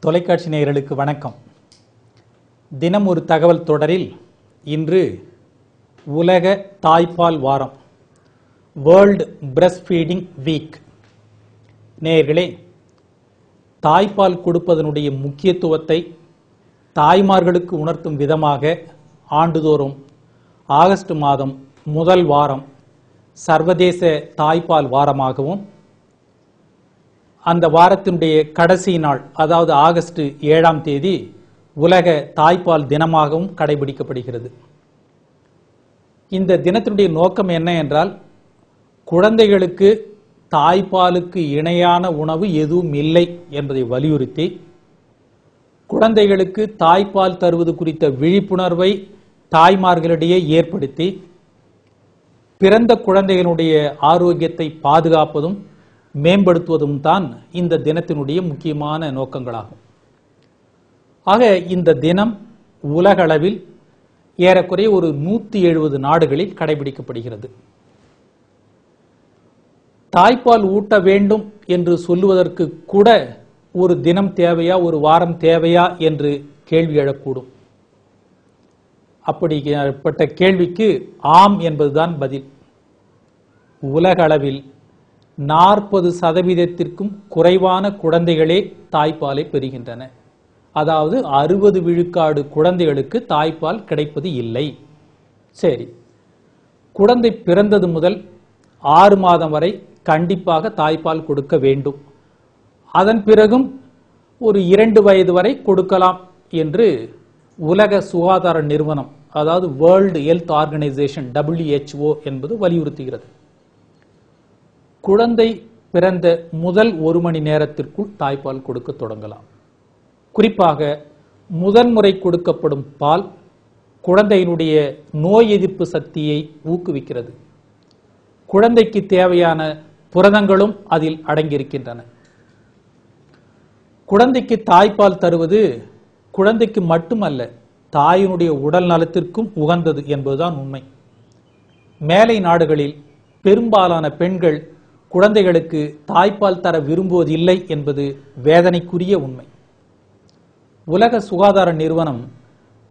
தொலைக்காட்சி நேயர்களுக்கு வணக்கம். தினம் ஒரு தகவல் தொடரில் இன்று உலக தாய்ப்பால் வாரம், வேர்ல்டு பிரஸ்ட் ஃபீடிங் வீக். நேயர்களே, தாய்ப்பால் கொடுப்பதனுடைய முக்கியத்துவத்தை தாய்மார்களுக்கு உணர்த்தும் விதமாக ஆண்டுதோறும் ஆகஸ்ட் மாதம் முதல் வாரம் சர்வதேச தாய்ப்பால் வாரமாகவும், அந்த வாரத்தினுடைய கடைசி நாள் அதாவது ஆகஸ்ட் 7ஆம் தேதி உலக தாய்ப்பால் தினமாகவும் கடைபிடிக்கப்படுகிறது. இந்த தினத்தினுடைய நோக்கம் என்ன என்றால், குழந்தைகளுக்கு தாய்ப்பாலுக்கு இணையான உணவு எதுவும் இல்லை என்பதை வலியுறுத்தி, குழந்தைகளுக்கு தாய்ப்பால் தருவது குறித்த விழிப்புணர்வை தாய்மார்களிடையே ஏற்படுத்தி, பிறந்த குழந்தைகளுடைய ஆரோக்கியத்தை பாதுகாப்பதும் மேம்படுத்துவதும் தான் இந்த தினத்தினுடைய முக்கியமான நோக்கங்களாகும். ஆக இந்த தினம் உலகளவில் ஏறக்குறைய ஒரு 170 நாடுகளில் கடைபிடிக்கப்படுகிறது. தாய்ப்பால் ஊட்ட வேண்டும் என்று சொல்லுவதற்கு கூட ஒரு தினம் தேவையா, ஒரு வாரம் தேவையா என்று கேள்வி எழக்கூடும். அப்படிப்பட்ட கேள்விக்கு ஆம் என்பதுதான் பதில். உலக அளவில் 40% குறைவான குழந்தைகளே தாய்ப்பாலை பெறுகின்றன. அதாவது 60 விழுக்காடு குழந்தைகளுக்கு தாய்ப்பால் கிடைப்பது இல்லை. சரி, குழந்தை பிறந்தது முதல் 6 மாதம் வரை கண்டிப்பாக தாய்ப்பால் கொடுக்க வேண்டும். அதன் பிறகும் ஒரு 2 வயது வரை கொடுக்கலாம் என்று உலக சுகாதார நிறுவனம், அதாவது வேர்ல்டு ஹெல்த் ஆர்கனைசேஷன் WHO என்பது வலியுறுத்துகிறது. குழந்தை பிறந்த முதல் 1 மணி நேரத்திற்குள் தாய்ப்பால் கொடுக்க தொடங்கலாம். குறிப்பாக முதன்முறை கொடுக்கப்படும் பால் குழந்தையினுடைய நோய் எதிர்ப்பு சக்தியை ஊக்குவிக்கிறது. குழந்தைக்கு தேவையான புரதங்களும் அதில் அடங்கியிருக்கின்றன. குழந்தைக்கு தாய்ப்பால் தருவது குழந்தைக்கு மட்டுமல்ல, தாயினுடைய உடல் நலத்திற்கும் உகந்தது என்பதுதான் உண்மை. மேலை நாடுகளில் பெரும்பாலான பெண்கள் குழந்தைகளுக்கு தாய்ப்பால் தர விரும்புவதில்லை என்பது வேதனைக்குரிய உண்மை. உலக சுகாதார நிறுவனம்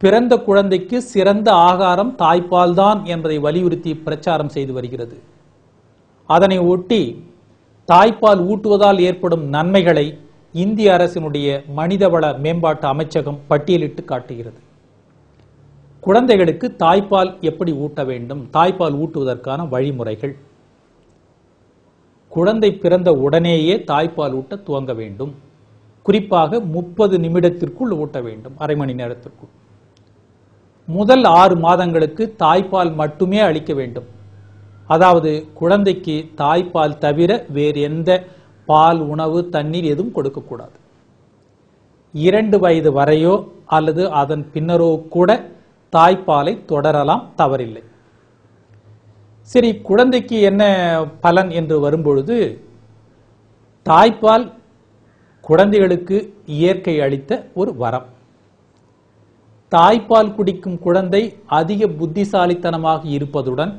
பிறந்த குழந்தைக்கு சிறந்த ஆகாரம் தாய்ப்பால் தான் என்பதை வலியுறுத்தி பிரச்சாரம் செய்து வருகிறது. அதனை ஒட்டி தாய்ப்பால் ஊட்டுவதால் ஏற்படும் நன்மைகளை இந்திய அரசினுடைய மனிதவள மேம்பாட்டு அமைச்சகம் பட்டியலிட்டு காட்டுகிறது. குழந்தைகளுக்கு தாய்ப்பால் எப்படி ஊட்ட வேண்டும், தாய்ப்பால் ஊட்டுவதற்கான வழிமுறைகள். குழந்தை பிறந்த உடனேயே தாய்ப்பால் ஊட்ட துவங்க வேண்டும். குறிப்பாக 30 நிமிடத்திற்குள் ஊட்ட வேண்டும், அரை மணி நேரத்திற்குள். முதல் 6 மாதங்களுக்கு தாய்ப்பால் மட்டுமே அளிக்க வேண்டும். அதாவது குழந்தைக்கு தாய்ப்பால் தவிர வேறு எந்த பால், உணவு, தண்ணீர் எதுவும் கொடுக்கக்கூடாது. 2 வயது வரையோ அல்லது அதன் பின்னரோ கூட தாய்ப்பாலை தொடரலாம், தவறில்லை. சரி, குழந்தைக்கு என்ன பலன் என்று வரும்பொழுது, தாய்ப்பால் குழந்தைகளுக்கு இயற்கை அளித்த ஒரு வரம். தாய்ப்பால் குடிக்கும் குழந்தை அதிக புத்திசாலித்தனமாக இருப்பதுடன்,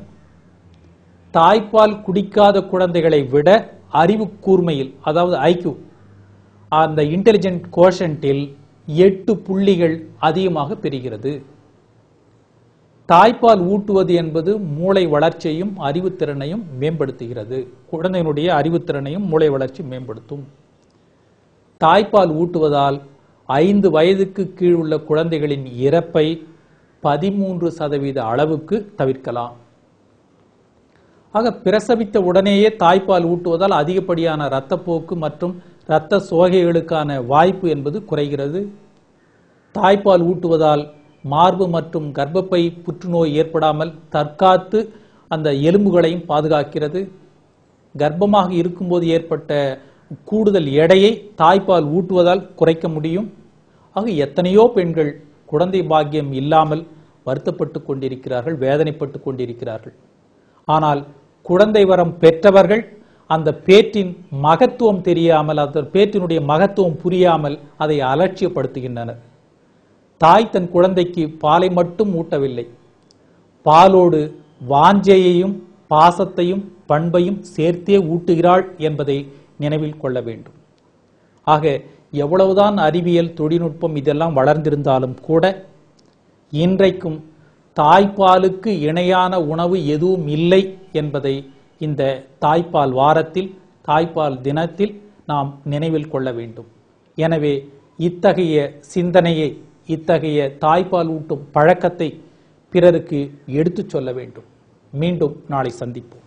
தாய்ப்பால் குடிக்காத குழந்தைகளை விட அறிவு கூர்மையில், அதாவது IQ, அந்த இன்டெலிஜென்ட் கோஷன்டில் 8 புள்ளிகள் அதிகமாக பெறுகிறது. தாய்ப்பால் ஊட்டுவது என்பது மூளை வளர்ச்சியையும் அறிவுத்திறனையும் மேம்படுத்துகிறது. குழந்தையினுடைய அறிவுத்திறனையும் மூளை வளர்ச்சி மேம்படுத்தும். தாய்ப்பால் ஊட்டுவதால் 5 வயதுக்கு கீழ் உள்ள குழந்தைகளின் இறப்பை 13% அளவுக்கு தவிர்க்கலாம். ஆக பிரசவித்த உடனேயே தாய்ப்பால் ஊட்டுவதால் அதிகப்படியான இரத்தப்போக்கு மற்றும் இரத்த சோகைகளுக்கான வாய்ப்பு என்பது குறைகிறது. தாய்ப்பால் ஊட்டுவதால் மார்பு மற்றும் கர்ப்பப்பை புற்றுநோய் ஏற்படாமல் தற்காத்து அந்த எலும்புகளையும் பாதுகாக்கிறது. கர்ப்பமாக இருக்கும்போது ஏற்பட்ட கூடுதல் எடையை தாய்ப்பால் ஊட்டுவதால் குறைக்க முடியும். ஆக எத்தனையோ பெண்கள் குழந்தை பாக்கியம் இல்லாமல் வருத்தப்பட்டு கொண்டிருக்கிறார்கள், வேதனைப்பட்டு கொண்டிருக்கிறார்கள். ஆனால் குழந்தை வரம் பெற்றவர்கள் அந்த பேற்றின் மகத்துவம் தெரியாமல், அந்த பேற்றினுடைய மகத்துவம் புரியாமல் அதை அலட்சியப்படுத்துகின்றனர். தாய் தன் குழந்தைக்கு பாலை மட்டும் ஊட்டவில்லை, பாலோடு வாஞ்சையையும் பாசத்தையும் பண்பையும் சேர்த்தே ஊட்டுகிறாள் என்பதை நினைவில் கொள்ள வேண்டும். ஆக எவ்வளவுதான் அறிவியல் தொழில்நுட்பம் இதெல்லாம் வளர்ந்திருந்தாலும் கூட இன்றைக்கும் தாய்ப்பாலுக்கு இணையான உணவு எதுவும் இல்லை என்பதை இந்த தாய்ப்பால் வாரத்தில், தாய்ப்பால் தினத்தில் நாம் நினைவில் கொள்ள வேண்டும். எனவே இத்தகைய சிந்தனையை, இத்தகைய தாய்ப்பால் ஊட்டும் பழக்கத்தை பிறருக்கு எடுத்துச் சொல்ல வேண்டும். மீண்டும் நாளை சந்திப்போம்.